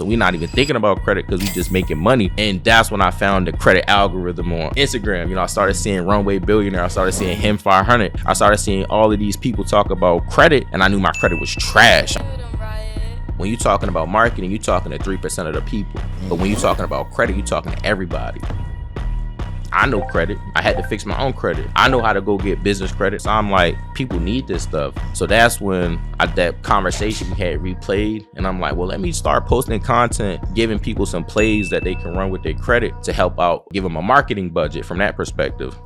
So we're not even thinking about credit because we just making money. And that's when I found the credit algorithm on Instagram. You know, I started seeing Runway Billionaire. I started seeing Him 500. I started seeing all of these people talk about credit, and I knew my credit was trash. When you're talking about marketing, you're talking to 3% of the people. But when you're talking about credit, you're talking to everybody. I know credit. I had to fix my own credit. I know how to go get business credit. So I'm like, people need this stuff. So that's when that conversation we had replayed. And I'm like, well, let me start posting content, giving people some plays that they can run with their credit to help out, give them a marketing budget from that perspective.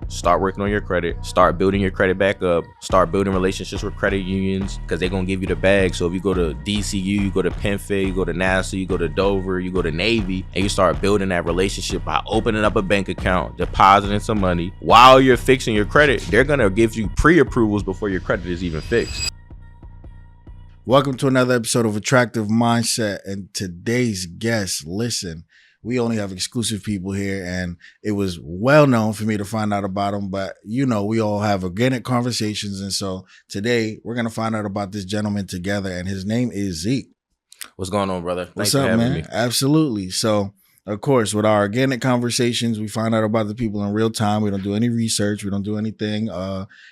Start working on your credit, start building your credit back up, start building relationships with credit unions because they're going to give you the bag. So if you go to DCU, you go to Penn Fed, you go to NASA, you go to Dover, you go to Navy, and you start building that relationship by opening up a bank account, depositing some money. While you're fixing your credit, they're going to give you pre-approvals before your credit is even fixed. Welcome to another episode of Attractive Mindset. And today's guest, listen, we only have exclusive people here, and it was well known for me to find out about them. But, you know, we all have organic conversations. And so today we're going to find out about this gentleman together, and his name is Zeke. What's going on, brother? What's up, man? Me. Absolutely. So, of course, with our organic conversations, we find out about the people in real time. We don't do any research. We don't do anything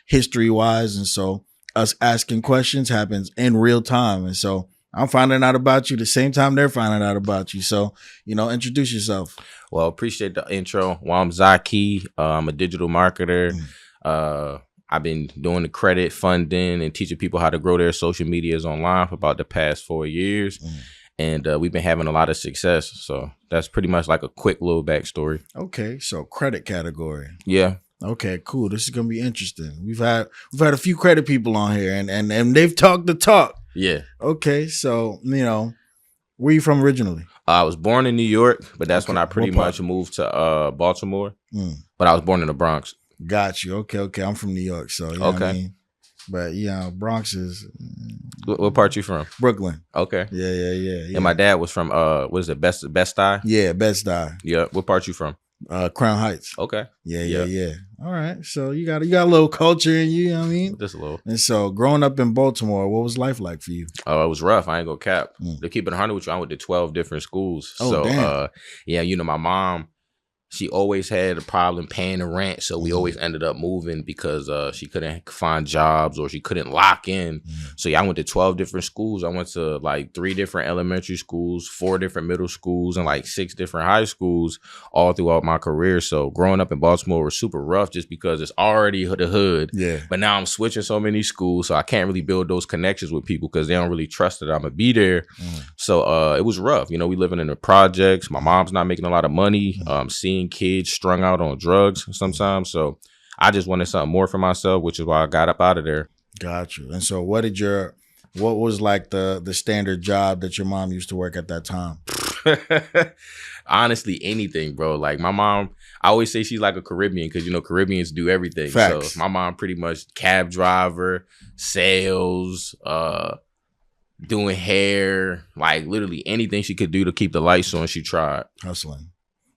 history-wise. And so us asking questions happens in real time. And so I'm finding out about you the same time they're finding out about you. So, you know, introduce yourself. Well, appreciate the intro. Well, I'm Zakee. I'm a digital marketer. I've been doing the credit funding and teaching people how to grow their social medias online for about the past 4 years. And we've been having a lot of success. So that's pretty much like a quick little backstory. Okay. So credit category. Yeah. Okay, cool. This is going to be interesting. We've had a few credit people on here and they've talked the talk. Yeah. Okay, so, you know, where you from originally? I was born in New York, but that's when I pretty much moved to Baltimore. But I was born in the Bronx. Got you. Okay. I'm from New York, so you know what I mean? But yeah, Bronx is. What part you from? Brooklyn. Okay. Yeah. And my dad was from what is it? Best-Stuy? Yeah, Best-Stuy. Yeah. What part you from? Crown Heights. Okay. Yeah. All right. So you got a little culture in you, know what I mean? Just a little. And so growing up in Baltimore, what was life like for you? Oh, it was rough. I ain't gonna cap. To keep it 100 with you, I went to 12 different schools. Oh, so damn. yeah, you know, my mom, she always had a problem paying the rent. So we always ended up moving because she couldn't find jobs or she couldn't lock in. So yeah, I went to 12 different schools. I went to like 3 different elementary schools, 4 different middle schools, and like 6 different high schools all throughout my career. So growing up in Baltimore was super rough just because it's already the hood. Yeah. But now I'm switching so many schools, so I can't really build those connections with people because they don't really trust that I'm gonna be there. So it was rough. You know, we living in the projects. My mom's not making a lot of money. Seeing kids strung out on drugs sometimes. So I just wanted something more for myself, which is why I got up out of there. Got you. And so what was like the standard job that your mom used to work at that time? Honestly, anything, bro. Like my mom, I always say she's like a Caribbean because, you know, Caribbeans do everything. Facts. So my mom pretty much cab driver, sales, doing hair, like literally anything she could do to keep the lights on, she tried. Hustling.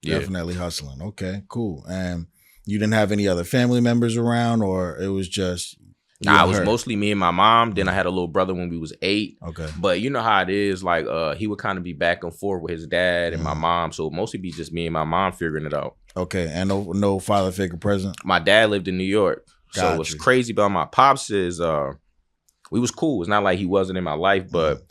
Yeah. Definitely hustling. Okay, cool. And you didn't have any other family members around, or it was just Nah, it was mostly me and my mom. Then I had a little brother when we was 8. Okay. But you know how it is, like he would kind of be back and forth with his dad and my mom. So it would mostly be just me and my mom figuring it out. Okay. And no father figure present? My dad lived in New York. So what's crazy about my pops is we was cool. It's not like he wasn't in my life, but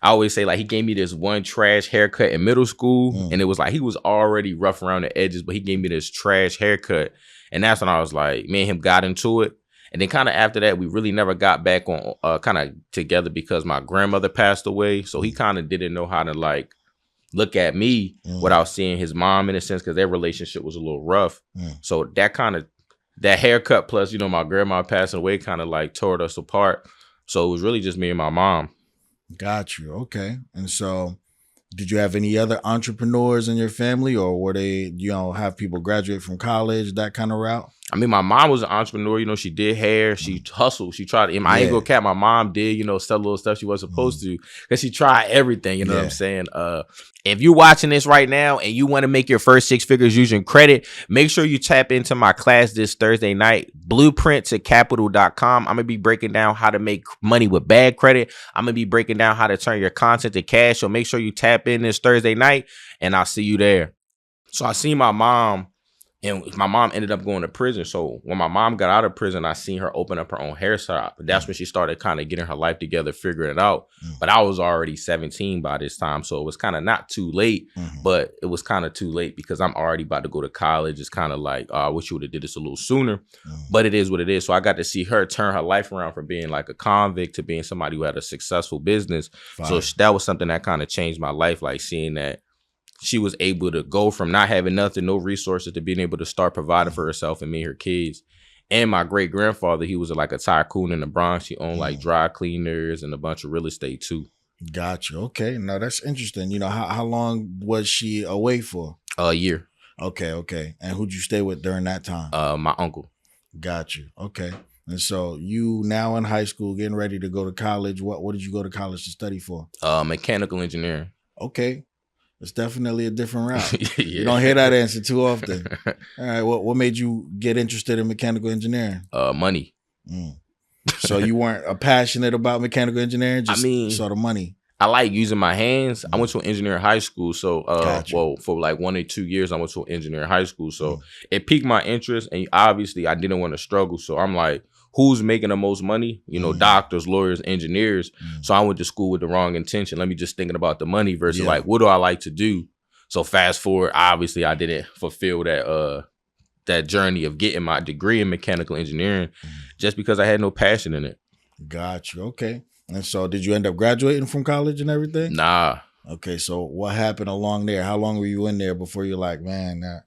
I always say, like, he gave me this one trash haircut in middle school, and it was like he was already rough around the edges, but he gave me this trash haircut. And that's when I was like, me and him got into it. And then kind of after that, we really never got back on kind of together because my grandmother passed away. So he kind of didn't know how to, like, look at me without seeing his mom, in a sense, because their relationship was a little rough. So that haircut plus, you know, my grandma passing away kind of like tore us apart. So it was really just me and my mom. Got you. Okay. And so did you have any other entrepreneurs in your family, or were they, you know, have people graduate from college, that kind of route? I mean, my mom was an entrepreneur. You know, she did hair. She hustled. She tried. I ain't gonna cap. My mom did, you know, sell little stuff she wasn't supposed to because she tried everything. You know what I'm saying? If you're watching this right now and you want to make your first 6 figures using credit, make sure you tap into my class this Thursday night, Blueprint to Capital.com. I'm going to be breaking down how to make money with bad credit. I'm going to be breaking down how to turn your content to cash. So make sure you tap in this Thursday night and I'll see you there. So I seen my mom. And my mom ended up going to prison. So when my mom got out of prison, I seen her open up her own hair shop. That's when she started kind of getting her life together, figuring it out. But I was already 17 by this time. So it was kind of not too late, but it was kind of too late because I'm already about to go to college. It's kind of like, I wish you would have did this a little sooner, but it is what it is. So I got to see her turn her life around from being like a convict to being somebody who had a successful business. So that was something that kind of changed my life, like seeing that she was able to go from not having nothing, no resources, to being able to start providing for herself and me and her kids. And my great grandfather, he was like a tycoon in the Bronx. He owned like dry cleaners and a bunch of real estate too. Gotcha. Okay. Now that's interesting. You know, how long was she away for? A year. Okay. And who'd you stay with during that time? My uncle. Got you. Okay. And so you now in high school, getting ready to go to college. What did you go to college to study for? Mechanical engineering. Okay. It's definitely a different route. You don't hear that answer too often. All right. What made you get interested in mechanical engineering? Money. So you weren't passionate about mechanical engineering? Just saw the money. I like using my hands. I went to an engineering high school. So, well, for like 1 or 2 years, I went to an engineering high school. So it piqued my interest. And obviously, I didn't want to struggle. So I'm like, who's making the most money? You know, doctors, lawyers, engineers. So I went to school with the wrong intention. Let me just thinking about the money versus like, what do I like to do? So fast forward, obviously, I didn't fulfill that journey of getting my degree in mechanical engineering just because I had no passion in it. Got you. Okay. And so did you end up graduating from college and everything? Nah. Okay. So what happened along there? How long were you in there before you're like, man,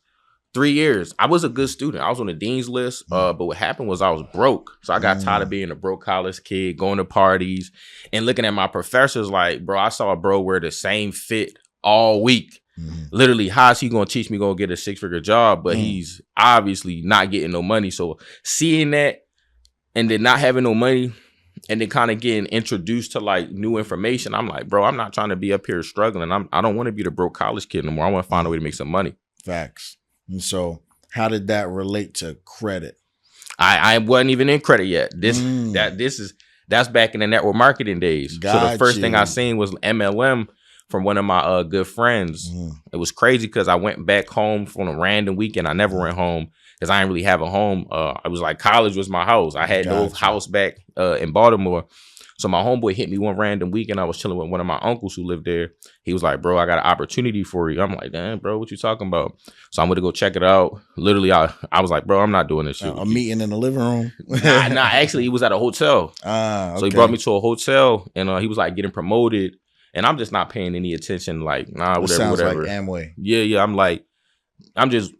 3 years. I was a good student. I was on the dean's list. But what happened was I was broke. So I got tired of being a broke college kid, going to parties and looking at my professors like, bro, I saw a bro wear the same fit all week. Literally, how's he going to teach me going to get a 6-figure job? But he's obviously not getting no money. So seeing that and then not having no money and then kind of getting introduced to like new information, I'm like, bro, I'm not trying to be up here struggling. I don't want to be the broke college kid no more. I want to find a way to make some money. Facts. And so how did that relate to credit? I wasn't even in credit yet. That's back in the network marketing days. So the first thing I seen was MLM from one of my good friends. It was crazy because I went back home from a random weekend. I never went home because I didn't really have a home. I was like, college was my house. I had no house back in Baltimore. So my homeboy hit me one random weekend. I was chilling with one of my uncles who lived there. He was like, bro, I got an opportunity for you. I'm like, damn, bro, what you talking about? So I'm going to go check it out. Literally, I was like, bro, I'm not doing this shit. A meeting in the living room? nah, actually, he was at a hotel. So he brought me to a hotel and he was like getting promoted. And I'm just not paying any attention. Like, nah, whatever, sounds whatever. Like Amway. Yeah.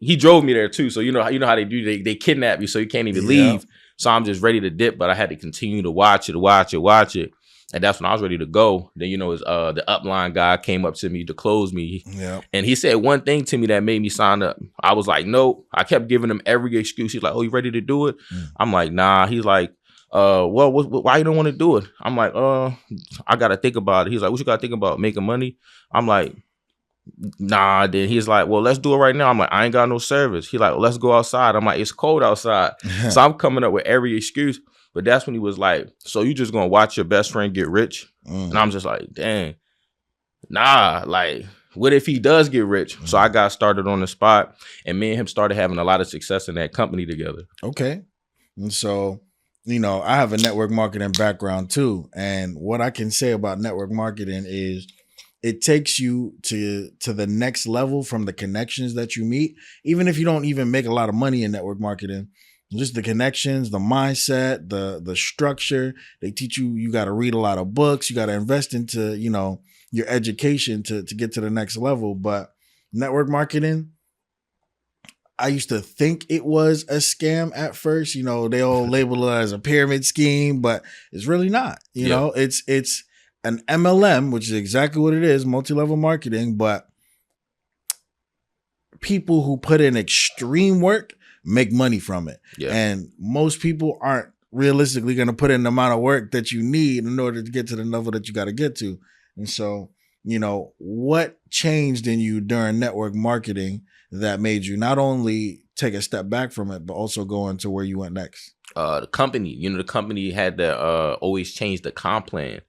He drove me there too. So you know how they do, they kidnap you so you can't even leave. So I'm just ready to dip, but I had to continue to watch it. And that's when I was ready to go. Then, the upline guy came up to me to close me. And he said one thing to me that made me sign up. I was like, no. I kept giving him every excuse. He's like, oh, you ready to do it? I'm like, nah. He's like, well, why you don't want to do it? I'm like, I got to think about it. He's like, what you got to think about? Making money? I'm like, nah. Then he's like, well, let's do it right now. I'm like, I ain't got no service. He's like, well, let's go outside. I'm like, it's cold outside. So I'm coming up with every excuse. But that's when he was like, so you just gonna watch your best friend get rich? And I'm just like, dang, nah, like, what if he does get rich? So I got started on the spot and me and him started having a lot of success in that company together. Okay. And so, I have a network marketing background too. And what I can say about network marketing is it takes you to the next level from the connections that you meet. Even if you don't even make a lot of money in network marketing, just the connections, the mindset, the structure. They teach you got to read a lot of books. You got to invest into, your education to get to the next level. But network marketing, I used to think it was a scam at first. They all label it as a pyramid scheme, but it's really not. It's an MLM, which is exactly what it is, multi-level marketing, but people who put in extreme work make money from it. Yeah. And most people aren't realistically going to put in the amount of work that you need in order to get to the level that you got to get to. And so, what changed in you during network marketing that made you not only take a step back from it, but also go into where you went next? The company had to always change the comp plan.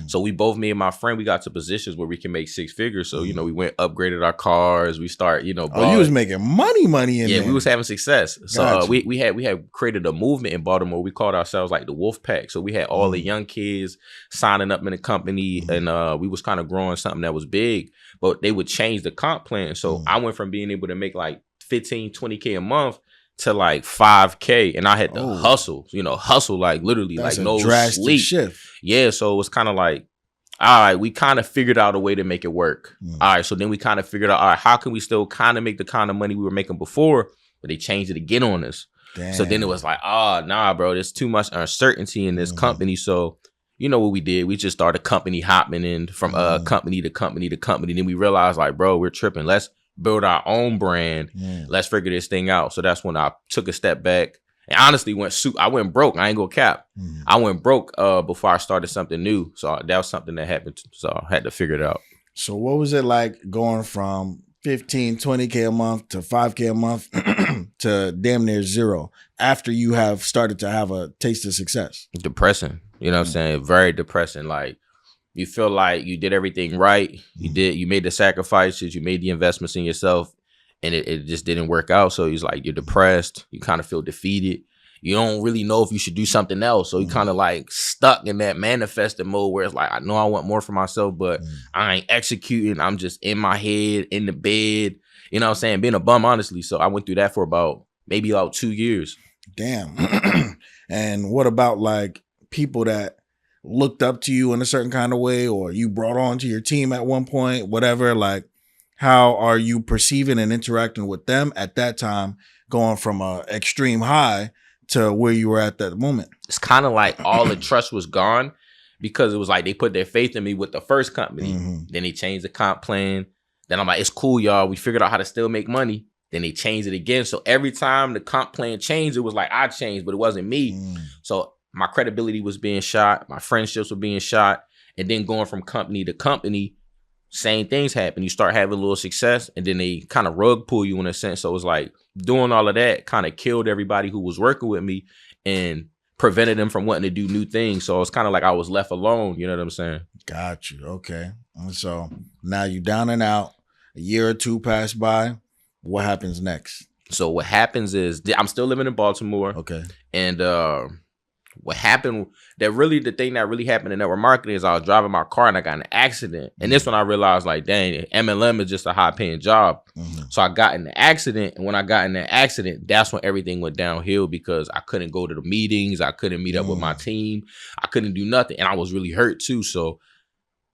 So we both, me and my friend, we got to positions where we can make 6 figures. So, we went, upgraded our cars. We start, you was making money in there. We was having success. So we had created a movement in Baltimore. We called ourselves like the Wolf Pack. So we had all the young kids signing up in the company, and we was kind of growing something that was big, but they would change the comp plan. So I went from being able to make like 15, 20K a month to like 5K, and I had to hustle like literally. That's like no drastic sleep shift. Yeah, so it was kind of like, all right, we kind of figured out a way to make it work. All right, so then we kind of figured out, all right, how can we still kind of make the kind of money we were making before, but they changed it again on us. Damn. So then it was like, nah, bro, there's too much uncertainty in this company. So you know what we did? We just started company hopping in from company to company to company. Then we realized, like, bro, we're tripping. Let's build our own brand. Let's figure this thing out. So that's when I took a step back and honestly I went broke. I ain't gonna cap. I went broke before I started something new. So that was something that happened. So I had to figure it out. So what was it like going from 15, 20K a month to 5K a month to damn near zero after you have started to have a taste of success? Depressing. You know what I'm saying? Very depressing. Like, you feel like you did everything right. You made the sacrifices, you made the investments in yourself, and it just didn't work out. So it's like you're depressed. You kind of feel defeated. You don't really know if you should do something else. So you kind of like stuck in that manifesting mode where it's like, I know I want more for myself, but I ain't executing. I'm just in my head, in the bed. You know what I'm saying? Being a bum, honestly. So I went through that for maybe about 2 years. Damn. And what about like people that looked up to you in a certain kind of way, or you brought on to your team at one point, whatever? Like, how are you perceiving and interacting with them at that time, going from a extreme high to where you were at that moment? It's kind of like all the trust was gone, because it was like they put their faith in me with the first company. Then they changed the comp plan. Then I'm like, it's cool, y'all. We figured out how to still make money. Then they changed it again. So every time the comp plan changed, it was like I changed, but it wasn't me. So my credibility was being shot. My friendships were being shot. And then going from company to company, same things happen. You start having a little success, and then they kind of rug pull you in a sense. So it was like doing all of that kind of killed everybody who was working with me and prevented them from wanting to do new things. So it's kind of like I was left alone. You know what I'm saying? Got you. Okay. And so now you down and out. A year or two pass by. What happens next? So what happens is I'm still living in Baltimore. Okay. And what happened, the thing that really happened in network marketing is I was driving my car and I got in an accident. And this when I realized, like, dang, MLM is just a high paying job. So I got in the accident. And when I got in that accident, that's when everything went downhill, because I couldn't go to the meetings. I couldn't meet up with my team. I couldn't do nothing. And I was really hurt too. So,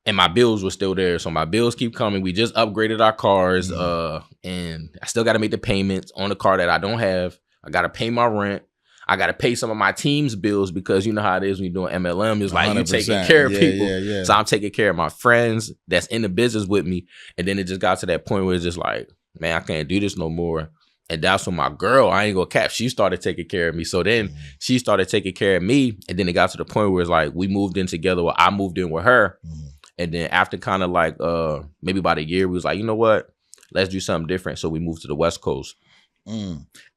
and my bills were still there. So my bills keep coming. We just upgraded our cars. And I still got to make the payments on the car that I don't have. I got to pay my rent. I got to pay some of my team's bills, because you know how it is when you're doing MLM. It's like you taking care of people. Yeah. So I'm taking care of my friends that's in the business with me. And then it just got to that point where it's just like, man, I can't do this no more. And that's when my girl, I ain't gonna cap, she started taking care of me. So then she started taking care of me. And then it got to the point where it's like we moved in together, or I moved in with her. And then after kind of like maybe about a year, we was like, you know what? Let's do something different. So we moved to the West Coast.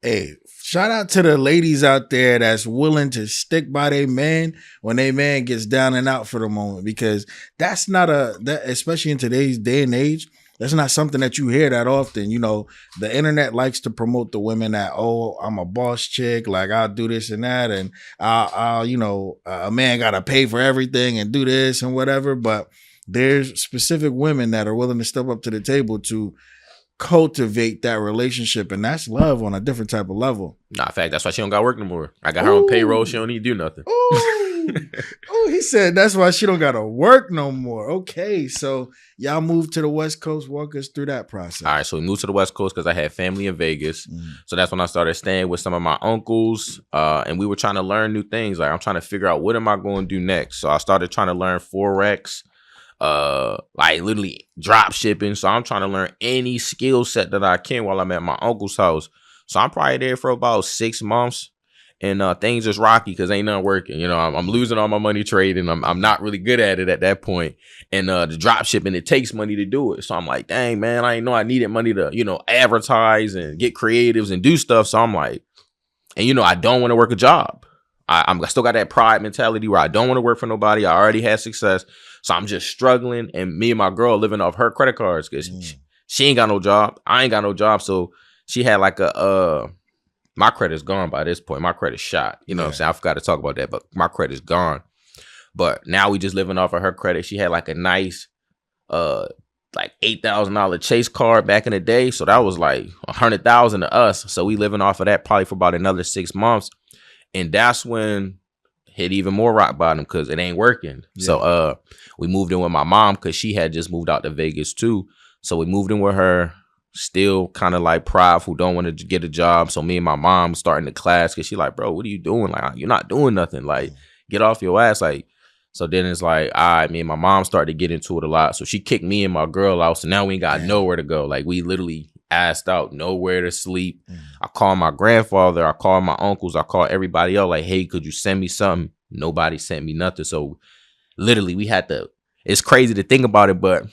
Hey, shout out to the ladies out there that's willing to stick by their man when their man gets down and out for the moment, because that's not especially in today's day and age, that's not something that you hear that often. You know, the internet likes to promote the women that, oh, I'm a boss chick, like I'll do this and that, and I'll a man gotta pay for everything and do this and whatever. But there's specific women that are willing to step up to the table to cultivate that relationship, and that's love on a different type of level. Nah, in fact, that's why she don't got work no more. I got her on payroll. She don't need to do nothing. He said that's why she don't got to work no more. Okay, so y'all moved to the West Coast. Walk us through that process. All right, so we moved to the West Coast because I had family in Vegas. So that's when I started staying with some of my uncles, and we were trying to learn new things. Like, I'm trying to figure out what am I going to do next. So I started trying to learn Forex, like literally drop shipping. So I'm trying to learn any skill set that I can while I'm at my uncle's house. So I'm probably there for about 6 months. And things just rocky because ain't nothing working. You know, I'm losing all my money trading. I'm not really good at it at that point. And the drop shipping, it takes money to do it. So I'm like, dang, man, I didn't know I needed money to, you know, advertise and get creatives and do stuff. So I'm like, and you know, I don't want to work a job. I still got that pride mentality where I don't want to work for nobody. I already had success. So I'm just struggling. And me and my girl living off her credit cards because she ain't got no job. I ain't got no job. So she had like my credit's gone by this point. My credit's shot. You know what I'm saying? I forgot to talk about that, but my credit's gone. But now we just living off of her credit. She had like a nice like $8,000 Chase card back in the day. So that was like $100,000 to us. So we living off of that probably for about another 6 months. And that's when hit even more rock bottom because it ain't working. Yeah. So we moved in with my mom because she had just moved out to Vegas too. So we moved in with her. Still kind of like prideful, don't want to get a job. So me and my mom starting the class because she like, bro, what are you doing? Like, you're not doing nothing. Like, get off your ass. Like, so then it's like, all right, me and my mom started to get into it a lot. So she kicked me and my girl out. So now we ain't got nowhere to go. Like, we literally asked out, nowhere to sleep. I called my grandfather. I called my uncles. I called everybody else. Like, hey, could you send me something? Nobody sent me nothing. So literally we had to, it's crazy to think about it, but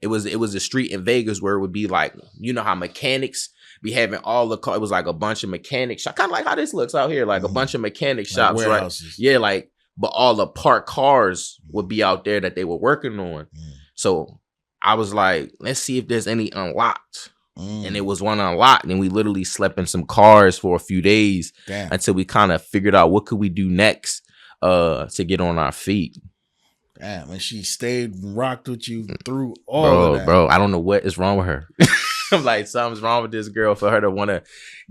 it was a street in Vegas where it would be like, you know how mechanics be having all the car. It was like a bunch of mechanics, kind of like how this looks out here, like a bunch of mechanic shops, like right? Yeah, like, but all the parked cars would be out there that they were working on. So I was like, let's see if there's any unlocked. And it was one unlocked, and we literally slept in some cars for a few days until we kind of figured out what could we do next to get on our feet. Damn, and she stayed and rocked with you through all of that. Bro, I don't know what is wrong with her. I'm like, something's wrong with this girl for her to want to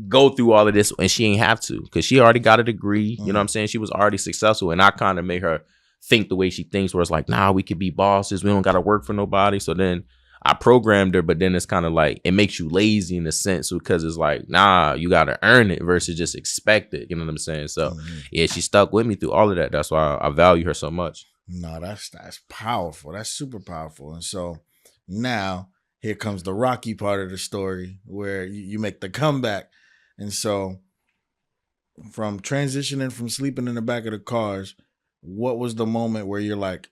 go through all of this, and she ain't have to because she already got a degree. You know what I'm saying? She was already successful, and I kind of made her think the way she thinks, where it's like, nah, we could be bosses. We don't got to work for nobody. So then I programmed her, but then it's kind of like, it makes you lazy in a sense because it's like, nah, you got to earn it versus just expect it. You know what I'm saying? So yeah, she stuck with me through all of that. That's why I value her so much. No, that's powerful. That's super powerful. And so now here comes the rocky part of the story where you make the comeback. And so from transitioning from sleeping in the back of the cars, what was the moment where you're like,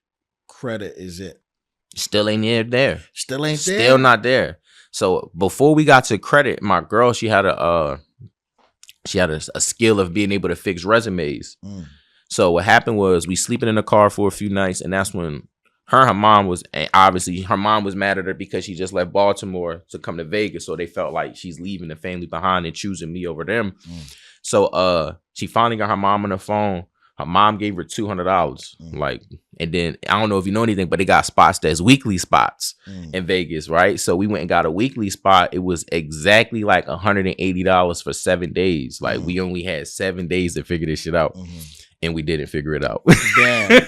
credit is it? Still ain't there. Still ain't there? Still not there. So before we got to credit, my girl, she had a skill of being able to fix resumes. So what happened was we sleeping in the car for a few nights, and that's when her mom was mad at her because she just left Baltimore to come to Vegas. So they felt like she's leaving the family behind and choosing me over them. So she finally got her mom on the phone. Her mom gave her $200. Like, and then I don't know if you know anything, but they got spots that's weekly spots in Vegas, right? So we went and got a weekly spot. It was exactly like $180 for 7 days. Like we only had 7 days to figure this shit out. And we didn't figure it out. Damn.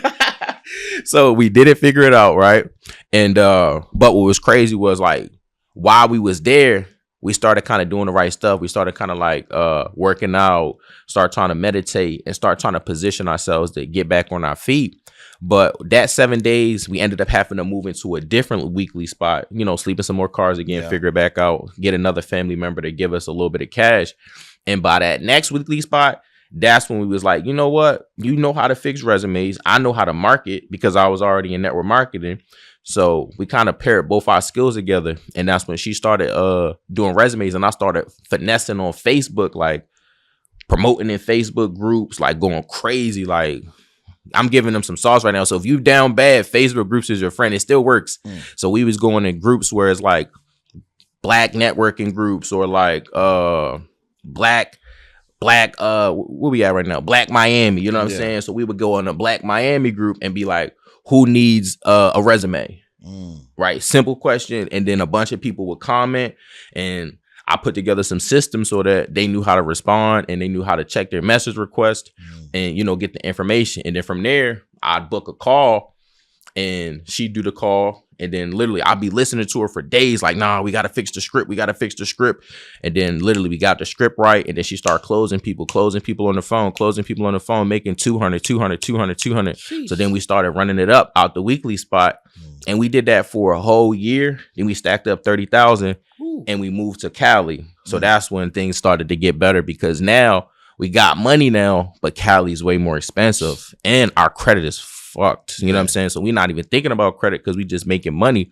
So we didn't figure it out, right? And but what was crazy was like while we was there, we started kind of doing the right stuff. We started kind of like working out, start trying to meditate, and start trying to position ourselves to get back on our feet. But that 7 days, we ended up having to move into a different weekly spot, you know, sleep in some more cars again, figure it back out, get another family member to give us a little bit of cash. And by that next weekly spot, that's when we was like, you know what? You know how to fix resumes. I know how to market because I was already in network marketing. So we kind of paired both our skills together. And that's when she started doing resumes, and I started finessing on Facebook, like promoting in Facebook groups, like going crazy. Like I'm giving them some sauce right now. So if you down bad, Facebook groups is your friend. It still works. So we was going in groups where it's like black networking groups or like black where we at right now? Black Miami, you know what I'm saying? So we would go in a Black Miami group and be like, who needs a resume? Right? Simple question. And then a bunch of people would comment, and I put together some systems so that they knew how to respond and they knew how to check their message request and, you know, get the information. And then from there, I'd book a call and she'd do the call. And then literally I'd be listening to her for days, like, nah, we got to fix the script. We got to fix the script. And then literally we got the script right. And then she started closing people on the phone, making 200. Sheesh. So then we started running it up out the weekly spot. And we did that for a whole year. Then we stacked up 30,000. and we moved to Cali. So that's when things started to get better because now we got money now, but Cali's way more expensive and our credit is fucked. You know what I'm saying? So we're not even thinking about credit because we just making money.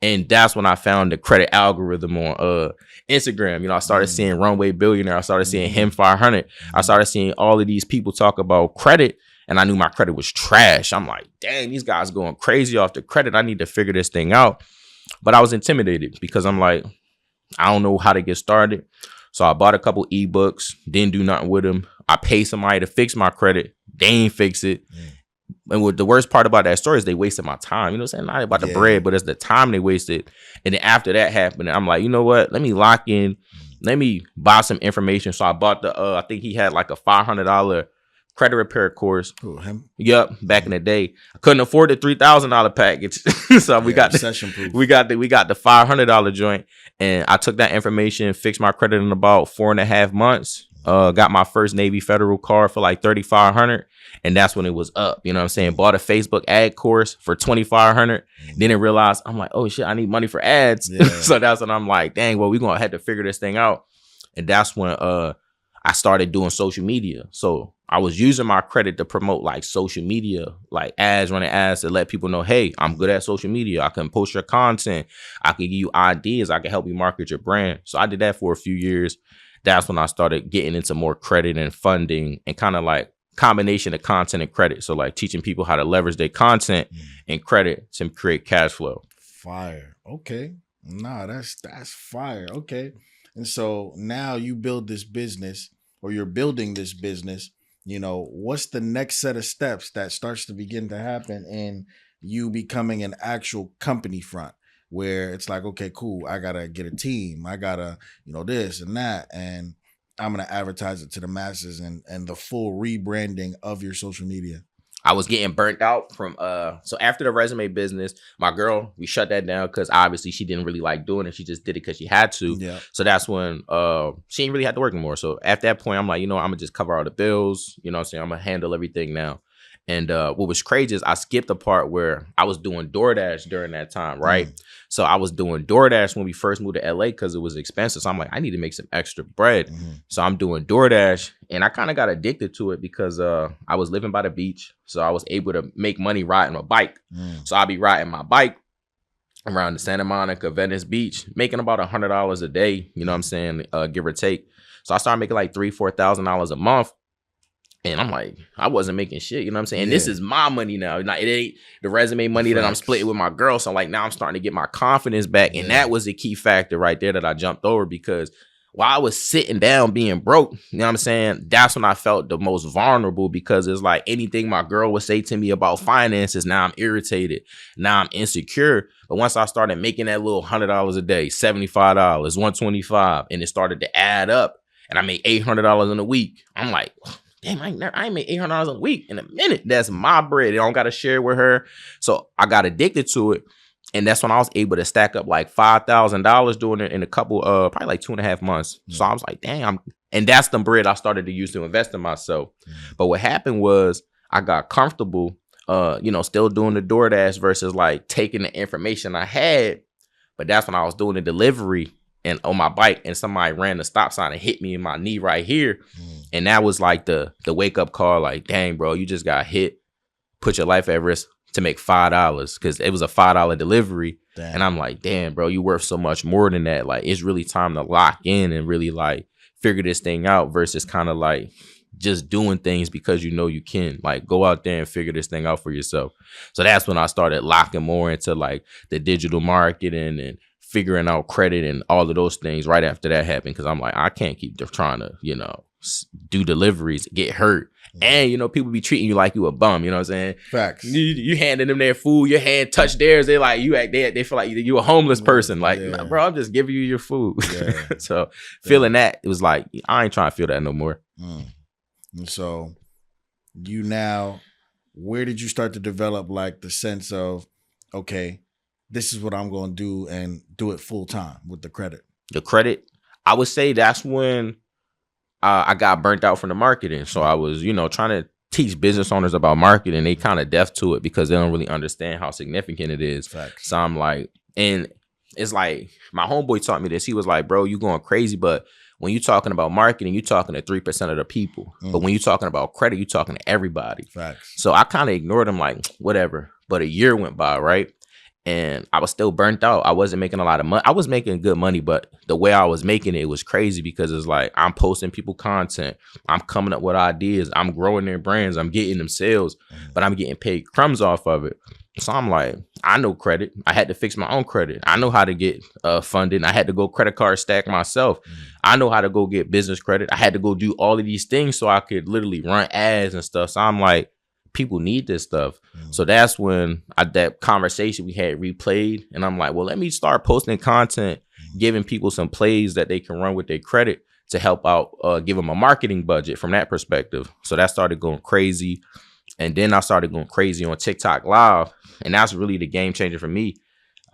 And that's when I found the credit algorithm on Instagram. You know, I started seeing Runway Billionaire. I started seeing him 500. I started seeing all of these people talk about credit. And I knew my credit was trash. I'm like, dang, these guys going crazy off the credit. I need to figure this thing out. But I was intimidated because I'm like, I don't know how to get started. So I bought a couple ebooks, didn't do nothing with them. I paid somebody to fix my credit. They ain't fix it. And what the worst part about that story is they wasted my time. You know what I'm saying? Not about the bread, but it's the time they wasted. And then after that happened, I'm like, you know what? Let me lock in. Let me buy some information. So I bought I think he had like a $500 credit repair course. Who, him? Yep, back in the day. I couldn't afford the $3,000 package. So we got the $500 joint. And I took that information, fixed my credit in about 4.5 months. Got my first Navy Federal card for like $3,500. And that's when it was up. You know what I'm saying? Bought a Facebook ad course for $2,500. Didn't realize, I'm like, oh shit, I need money for ads. So that's when I'm like, dang, well, we're going to have to figure this thing out. And that's when I started doing social media. So I was using my credit to promote like social media, like running ads to let people know, hey, I'm good at social media. I can post your content. I can give you ideas. I can help you market your brand. So I did that for a few years. That's when I started getting into more credit and funding and kind of like combination of content and credit. So like teaching people how to leverage their content and credit to create cash flow. Fire. Okay. Nah, that's fire. Okay. And so now you build this business, or you're building this business. You know, what's the next set of steps that starts to begin to happen in you becoming an actual company front, where it's like, okay, cool, I gotta get a team, I gotta, this and that, and I'm gonna advertise it to the masses, and the full rebranding of your social media? I was getting burnt out from so after the resume business, my girl, we shut that down because obviously she didn't really like doing it. She just did it because she had to. Yeah. So that's when she didn't really have to work anymore. So at that point, I'm like, I'm gonna just cover all the bills. You know what I'm saying? I'm gonna handle everything now. And what was crazy is I skipped the part where I was doing DoorDash during that time, right? So I was doing DoorDash when we first moved to LA because it was expensive. So I'm like, I need to make some extra bread. So I'm doing DoorDash, and I kind of got addicted to it because I was living by the beach. So I was able to make money riding my bike. So I'll be riding my bike around the Santa Monica, Venice Beach, making about $100 a day, you know what I'm saying, give or take. So I started making like $3,000-$4,000 a month. And I'm like, I wasn't making shit, you know what I'm saying? And this is my money now. It ain't the resume money that I'm splitting with my girl. So like now I'm starting to get my confidence back. And that was a key factor right there that I jumped over, because while I was sitting down being broke, you know what I'm saying? That's when I felt the most vulnerable, because it's like anything my girl would say to me about finances, now I'm irritated. Now I'm insecure. But once I started making that little $100 a day, $75, $125, and it started to add up, and I made $800 in a week, I'm like, damn, I ain't made $800 a week in a minute. That's my bread. I don't got to share with her. So I got addicted to it. And that's when I was able to stack up like $5,000 doing it in a couple, probably like 2.5 months. So I was like, damn. And that's the bread I started to use to invest in myself. But what happened was I got comfortable, still doing the DoorDash versus like taking the information I had. But that's when I was doing the delivery and on my bike, and somebody ran the stop sign and hit me in my knee right here. And that was like the wake up call, like, dang, bro, you just got hit, put your life at risk to make $5, because it was a $5 delivery. Damn. And I'm like, damn, bro, you worth so much more than that. Like, it's really time to lock in and really like figure this thing out, versus kind of like just doing things because you can. Like, go out there and figure this thing out for yourself. So that's when I started locking more into like the digital marketing and figuring out credit and all of those things right after that happened. Because I'm like, I can't keep trying to, do deliveries, get hurt. And, people be treating you like you a bum. You know what I'm saying? Facts. You handing them their food, your hand touch theirs. They like, they feel like you a homeless person. Like, nah, bro, I'm just giving you your food. Yeah. So feeling that, it was like, I ain't trying to feel that no more. And so where did you start to develop like the sense of, okay, this is what I'm going to do, and do it full time with the credit? The credit, I would say that's when I got burnt out from the marketing. So I was, trying to teach business owners about marketing. They kind of deaf to it because they don't really understand how significant it is. Facts. So I'm like, and it's like my homeboy taught me this. He was like, bro, you going crazy, but when you talking about marketing, you talking to 3% of the people. But when you talking about credit, you talking to everybody. Facts. So I kind of ignored him, like, whatever. But a year went by, right? And I was still burnt out. I wasn't making a lot of money. I was making good money, but the way I was making it was crazy because it's like I'm posting people content. I'm coming up with ideas. I'm growing their brands. I'm getting them sales, but I'm getting paid crumbs off of it. So I'm like, I know credit. I had to fix my own credit. I know how to get funding. I had to go credit card stack myself. I know how to go get business credit. I had to go do all of these things so I could literally run ads and stuff. So I'm like, people need this stuff. So that's when that conversation we had replayed. And I'm like, well, let me start posting content, giving people some plays that they can run with their credit to help out, give them a marketing budget from that perspective. So that started going crazy. And then I started going crazy on TikTok Live. And that's really the game changer for me.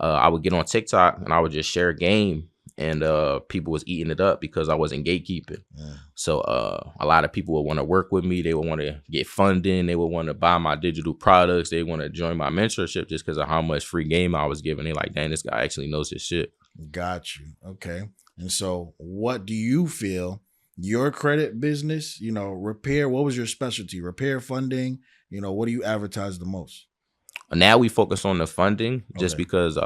I would get on TikTok and I would just share a game. And people was eating it up because I wasn't gatekeeping. So a lot of people would want to work with me. They would want to get funding. They would want to buy my digital products. They want to join my mentorship just because of how much free game I was giving. They like, dang, this guy actually knows his shit. Got you. Okay. And so what do you feel your credit business, repair, what was your specialty? Repair, funding, what do you advertise the most? Now we focus on the funding just because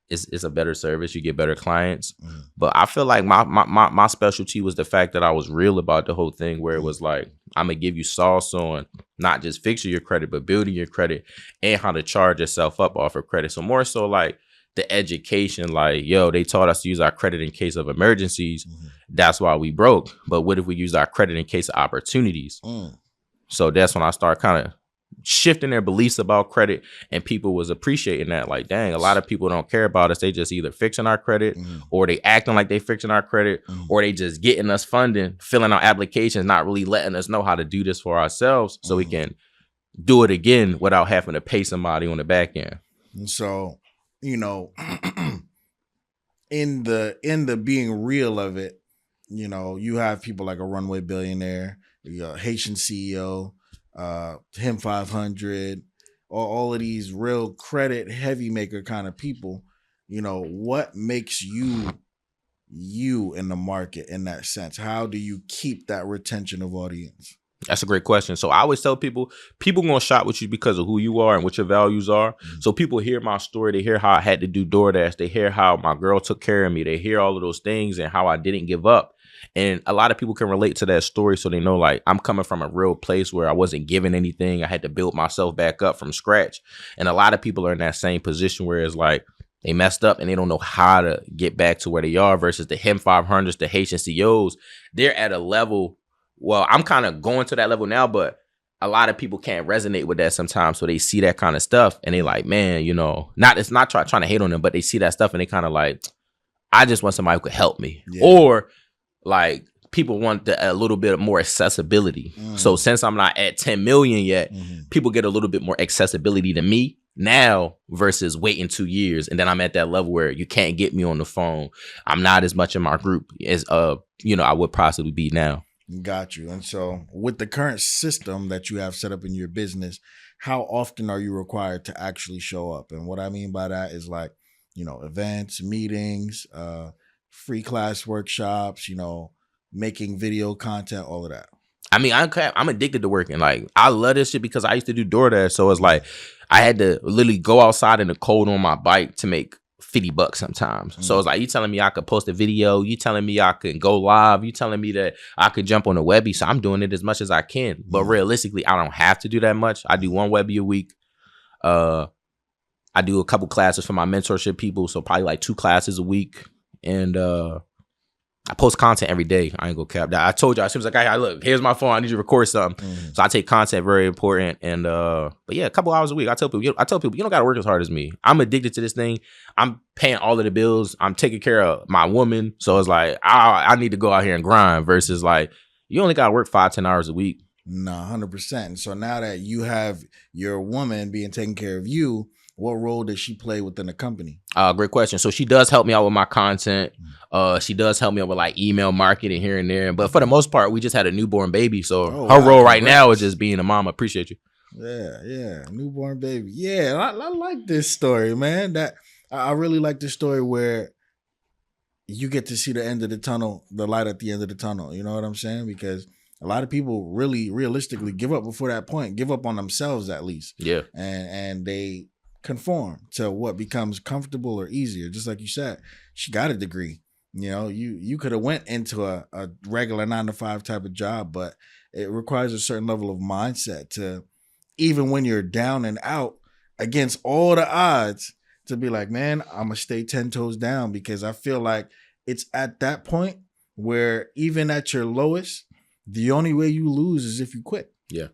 it's a better service. You get better clients. But I feel like my specialty was the fact that I was real about the whole thing, where it was like, I'm going to give you sauce on not just fixing your credit, but building your credit and how to charge yourself up off of credit. So more so like the education, like, yo, they taught us to use our credit in case of emergencies. That's why we broke. But what if we use our credit in case of opportunities? So that's when I start kind of shifting their beliefs about credit, and people was appreciating that. Like, dang, a lot of people don't care about us. They just either fixing our credit or they acting like they fixing our credit or they just getting us funding, filling out applications, not really letting us know how to do this for ourselves so we can do it again without having to pay somebody on the back end. And so, in the being real of it, you have people like a runway billionaire, Haitian CEO, him 500, all of these real credit heavy maker kind of people. What makes you in the market in that sense? How do you keep that retention of audience? That's a great question. So I always tell people gonna shop with you because of who you are and what your values are. So people hear my story. They hear how I had to do DoorDash. They hear how my girl took care of me. They hear all of those things and how I didn't give up. And a lot of people can relate to that story. So they know, like, I'm coming from a real place where I wasn't given anything. I had to build myself back up from scratch. And a lot of people are in that same position where it's like they messed up and they don't know how to get back to where they are, versus the HIM 500s, the Haitian CEOs. They're at a level. Well, I'm kind of going to that level now, but a lot of people can't resonate with that sometimes. So they see that kind of stuff and they like, man, it's not trying to hate on them, but they see that stuff and they kind of like, I just want somebody who could help me. Yeah. Or like people want a little bit more accessibility. So since I'm not at 10 million yet, people get a little bit more accessibility to me now versus waiting 2 years. And then I'm at that level where you can't get me on the phone. I'm not as much in my group as, I would possibly be now. Got you. And so with the current system that you have set up in your business, how often are you required to actually show up? And what I mean by that is like, events, meetings, free class workshops, making video content, all of that. I mean, I'm addicted to working. Like, I love this shit because I used to do DoorDash. So it's like I had to literally go outside in the cold on my bike to make $50 sometimes. So it's like, you telling me I could post a video, you telling me I could go live, you telling me that I could jump on a Webby. So I'm doing it as much as I can. But realistically, I don't have to do that much. I do one Webby a week. I do a couple classes for my mentorship people. So probably like 2 classes a week. And I post content every day. I ain't gonna cap that. I told you, I was like, hey, look, here's my phone. I need you to record something. So I take content very important. And but yeah, a couple hours a week. I tell people, you don't gotta work as hard as me. I'm addicted to this thing. I'm paying all of the bills. I'm taking care of my woman. So it's like I need to go out here and grind versus like you only gotta work 5-10 hours a week. Nah, 100%. And so now that you have your woman being taken care of you, what role does she play within the company? Great question. So she does help me out with my content. She does help me out with like email marketing here and there. But for the most part, we just had a newborn baby. So her role right now is just being a mom. I appreciate you. Yeah. Newborn baby. Yeah, I like this story, man. That I really like the story where you get to see the end of the tunnel, the light at the end of the tunnel. You know what I'm saying? Because a lot of people really realistically give up before that point, give up on themselves at least. Yeah. And they conform to what becomes comfortable or easier. Just like you said, she got a degree. You know, you could have went into a regular 9 to 5 type of job, but it requires a certain level of mindset to, even when you're down and out against all the odds, to be like, man, I'm gonna stay 10 toes down, because I feel like it's at that point where even at your lowest, the only way you lose is if you quit. Yeah.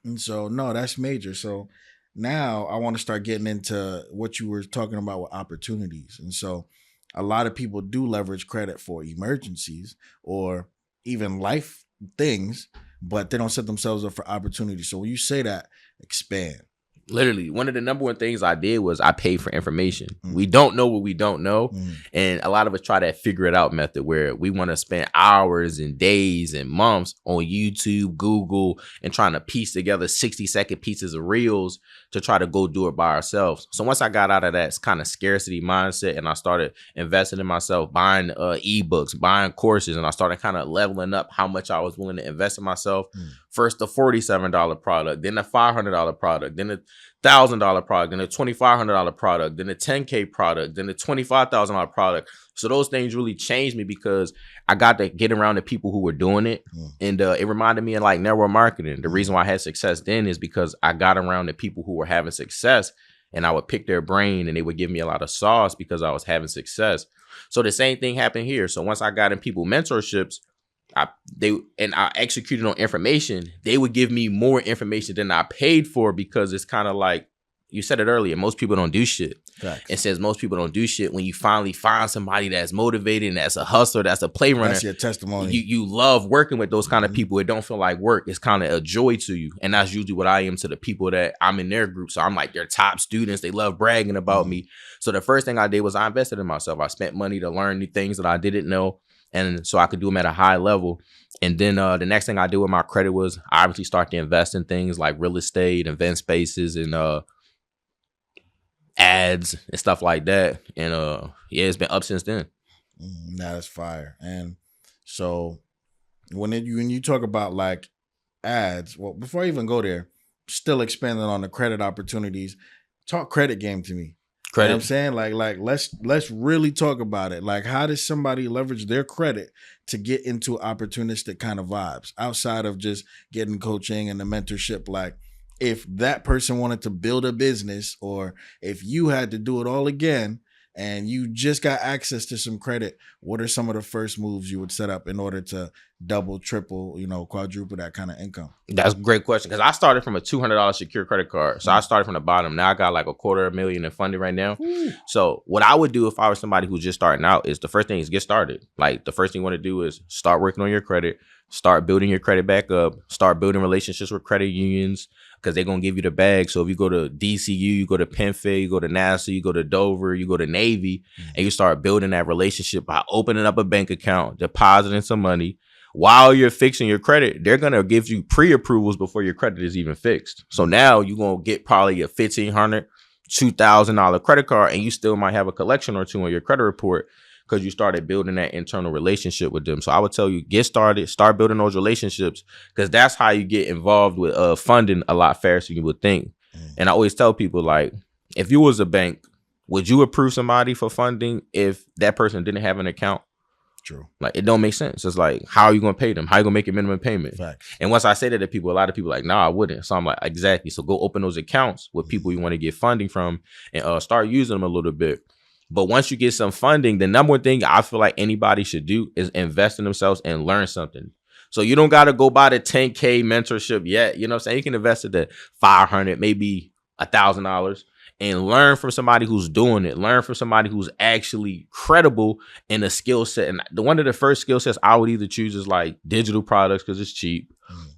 And so, no, that's major. So now I want to start getting into what you were talking about with opportunities. And so a lot of people do leverage credit for emergencies or even life things, but they don't set themselves up for opportunities. So when you say that, expand. Literally, one of the number one things I did was I paid for information. We don't know what we don't know. And a lot of us try that figure it out method where we want to spend hours and days and months on YouTube, Google, and trying to piece together 60-second pieces of reels to try to go do it by ourselves. So once I got out of that kind of scarcity mindset and I started investing in myself, buying ebooks, buying courses, and I started kind of leveling up how much I was willing to invest in myself. First the $47 product, then the $500 product, then the $1,000 product, then the $2,500 product, then the $10K product, then the $25,000 product. So those things really changed me because I got to get around the people who were doing it. And it reminded me of like network marketing. The reason why I had success then is because I got around the people who were having success, and I would pick their brain and they would give me a lot of sauce because I was having success. So the same thing happened here. So once I got in people mentorships, I executed on information, they would give me more information than I paid for, because it's kind of like, you said it earlier, most people don't do shit. Facts. It says most people don't do shit. When you finally find somebody that's motivated and that's a hustler, that's a play runner, that's your testimony. You love working with those kind of people. It don't feel like work. It's kind of a joy to you. And that's usually what I am to the people that I'm in their group. So I'm like their top students. They love bragging about me. So the first thing I did was I invested in myself. I spent money to learn new things that I didn't know, and so I could do them at a high level. And then the next thing I did with my credit was I obviously start to invest in things like real estate, event spaces, and ads and stuff like that. And yeah, it's been up since then. That's fire. And so when you talk about like ads, well, before I even go there, still expanding on the credit opportunities, talk credit game to me. Credit. You know what I'm saying? Like let's really talk about it. Like, how does somebody leverage their credit to get into opportunistic kind of vibes outside of just getting coaching and the mentorship? Like, if that person wanted to build a business, or if you had to do it all again and you just got access to some credit, what are some of the first moves you would set up in order to double, triple, quadruple that kind of income? That's a great question, because I started from a $200 secure credit card. So I started from the bottom. Now I got like $250,000 in funding right now. So what I would do if I was somebody who's just starting out is, the first thing is get started. Like, the first thing you want to do is start working on your credit, start building your credit back up, start building relationships with credit unions, because they're going to give you the bag. So if you go to DCU, you go to Penn Fed, you go to NASA, you go to Dover, you go to Navy, and you start building that relationship by opening up a bank account, depositing some money. While you're fixing your credit, they're going to give you pre-approvals before your credit is even fixed. So now you're going to get probably a $1,500, $2,000 credit card, and you still might have a collection or two on your credit report because you started building that internal relationship with them. So I would tell you, get started, start building those relationships, because that's how you get involved with funding a lot faster than you would think. And I always tell people, like, if you was a bank, would you approve somebody for funding if that person didn't have an account? True. Like, it don't make sense. It's like, how are you going to pay them? How are you going to make a minimum payment? Facts. And once I say that to people, a lot of people are like, no, I wouldn't. So I'm like, exactly. So go open those accounts with people you want to get funding from, and start using them a little bit. But once you get some funding, the number one thing I feel like anybody should do is invest in themselves and learn something. So you don't got to go buy the 10K mentorship yet. You know what I'm saying? You can invest at the $500, maybe $1,000, and learn from somebody who's doing it. Learn from somebody who's actually credible in a skill set. And one of the first skill sets I would either choose is like digital products, because it's cheap,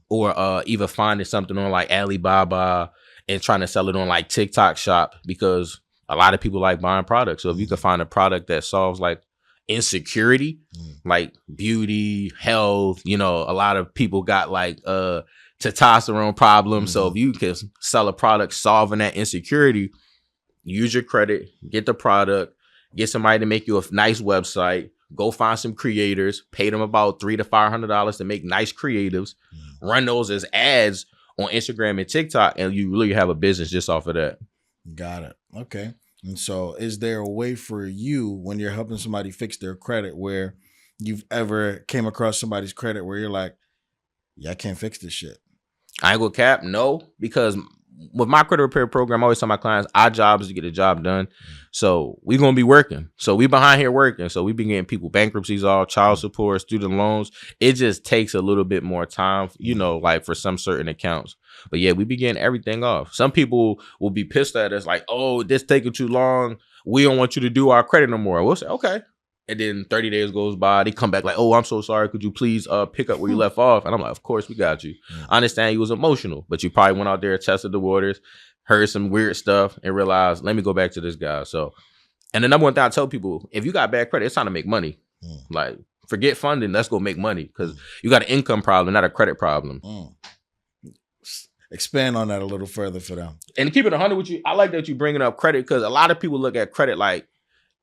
or either finding something on like Alibaba and trying to sell it on like TikTok Shop, because a lot of people like buying products. So if you can find a product that solves like insecurity, like beauty, health, a lot of people got like testosterone problems. So if you can sell a product solving that insecurity, use your credit, get the product, get somebody to make you a nice website, go find some creators, pay them about $300 to $500 to make nice creatives, run those as ads on Instagram and TikTok, and you really have a business just off of that. Got it. Okay. And so is there a way for you when you're helping somebody fix their credit where you've ever came across somebody's credit where you're like, yeah, I can't fix this shit? I ain't gonna cap, no, because with my credit repair program, I always tell my clients, our job is to get the job done. So we gonna be working. So we behind here working. So we been getting people bankruptcies, all child support, student loans. It just takes a little bit more time, like for some certain accounts. But yeah, we be getting everything off. Some people will be pissed at us like, oh, this taking too long. We don't want you to do our credit no more. We'll say, okay. And then 30 days goes by. They come back like, oh, I'm so sorry. Could you please pick up where you left off? And I'm like, of course, we got you. I understand you was emotional, but you probably went out there, tested the waters, heard some weird stuff, and realized, let me go back to this guy. So, and the number one thing I tell people, if you got bad credit, it's time to make money. Like, forget funding. Let's go make money because you got an income problem, not a credit problem. Expand on that a little further for them. And to keep it 100 with you, I like that you bringing up credit because a lot of people look at credit like,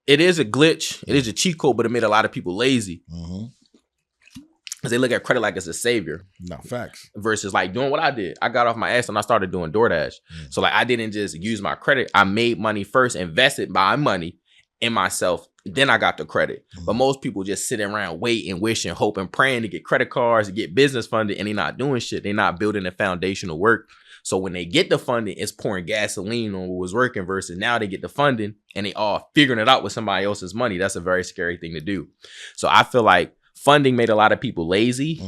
it is a glitch. It is a cheat code, but it made a lot of people lazy. Because they look at credit like it's a savior. No, facts. Versus like doing what I did. I got off my ass and I started doing DoorDash. So like I didn't just use my credit. I made money first, invested my money in myself. Then I got the credit. But most people just sit around waiting, wishing, hoping, praying to get credit cards, to get business funded, and they're not doing shit. They're not building the foundational work. So when they get the funding, it's pouring gasoline on what was working versus now they get the funding and they all figuring it out with somebody else's money. That's a very scary thing to do. So I feel like funding made a lot of people lazy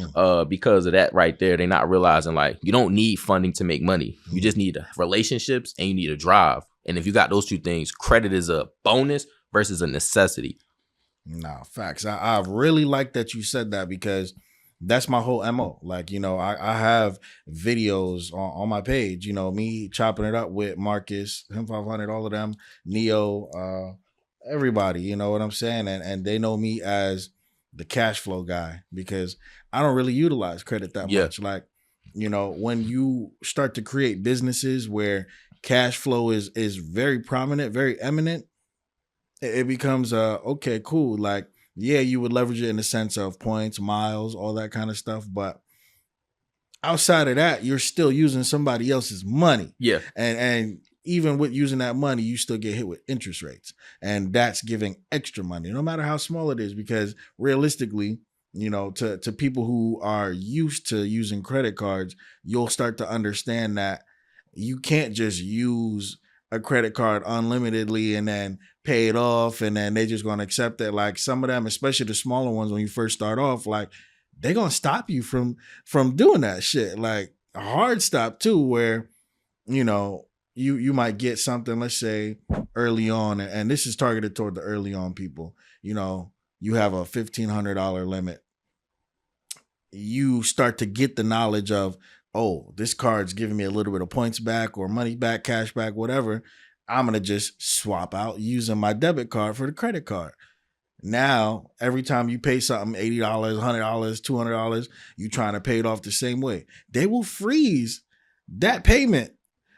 because of that right there. They're not realizing like you don't need funding to make money. You just need relationships and you need a drive. And if you got those two things, credit is a bonus versus a necessity. No, facts. I really like that you said that because that's my whole MO. Like, I have videos on my page, me chopping it up with Marcus, him 500, all of them, Neo, everybody, you know what I'm saying? And they know me as the cash flow guy because I don't really utilize credit that much. Like, when you start to create businesses where cash flow is very prominent, very eminent, it becomes okay, cool. Like, yeah, you would leverage it in the sense of points, miles, all that kind of stuff. But outside of that, you're still using somebody else's money. Yeah. And even with using that money, you still get hit with interest rates. And that's giving extra money, no matter how small it is, because realistically, to people who are used to using credit cards, you'll start to understand that you can't just use a credit card unlimitedly and then pay it off and then they just going to accept it. Like some of them, especially the smaller ones, when you first start off, like they're going to stop you from doing that shit. Like a hard stop too, where, you might get something, let's say early on, and this is targeted toward the early on people, you have a $1,500 limit. You start to get the knowledge of, oh, this card's giving me a little bit of points back or money back, cash back, whatever. I'm going to just swap out using my debit card for the credit card. Now, every time you pay something, $80, $100, $200, you trying to pay it off the same way. They will freeze that payment